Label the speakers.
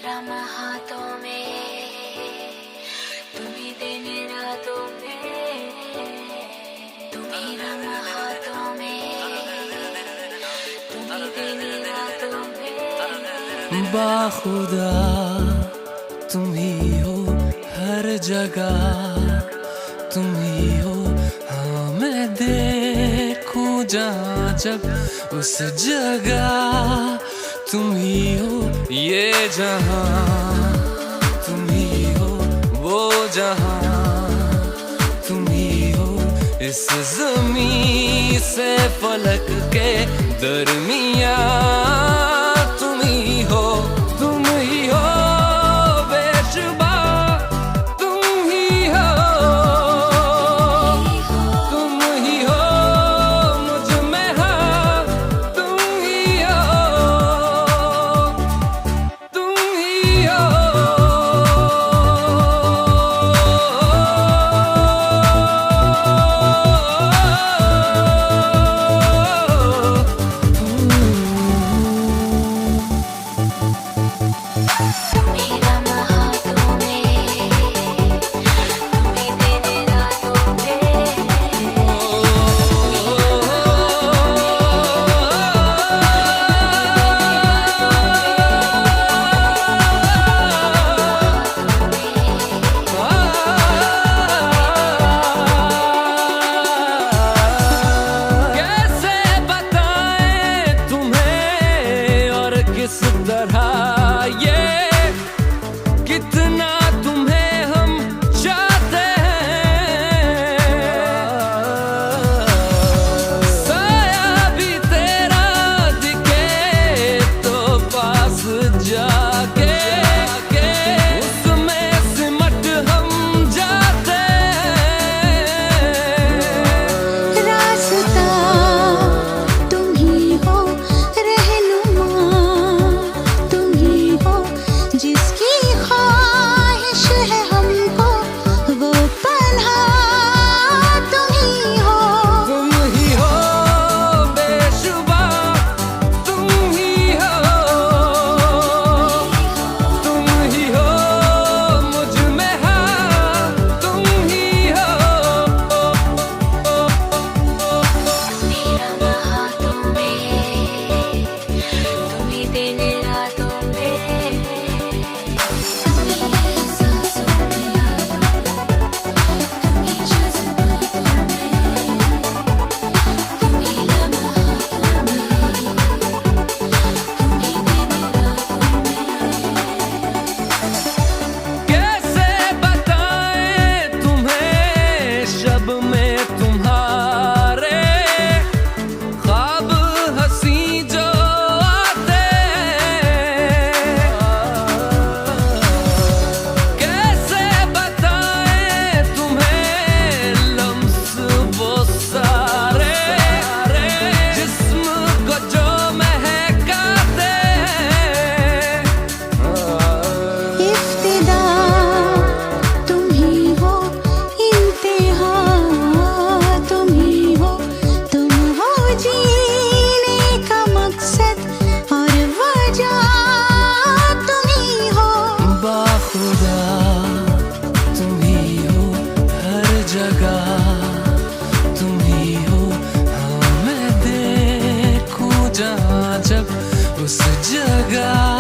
Speaker 1: राम हाथों में, तुम्ही दिन रातों में, तुम्ही राम हाथों में, तुम्ही दिन रातों में।
Speaker 2: बाखुदा तुम ही हो हर जगह, तुम ही हो। हाँ मैं देखूं जहाँ जब उस जगह तुम ही हो। ये जहाँ तुम ही हो, वो जहाँ तुम ही हो। इस ज़मीं से फलक के दरमियाँ तुम ही हो, तुम ही हो। बेशुबा तुम ही हो, तुम ही हो। मुझ में हाँ तुम ही हो, तुम ही हो। किस तरह ये कितना तुम्हें हम चाहते हैं। साया भी तेरा दिखे तो पास जाके उसमें सिमट हम जाते हैं।
Speaker 3: रास्ता तुम ही हो, जिसकी ख्वाहिश है हमको वो पन्हा तुम ही हो।
Speaker 2: तुम ही हो बेशुबा, तुम ही हो, तुम ही हो। मुझ में हाँ तुम ही हो।
Speaker 1: तुम्ही राम हाथों में, तुम्ही दिन रातों में।
Speaker 2: खुदा तुम ही हो हर जगह, तुम ही हो। हाँ मैं देखूं जहाँ जब उस जगह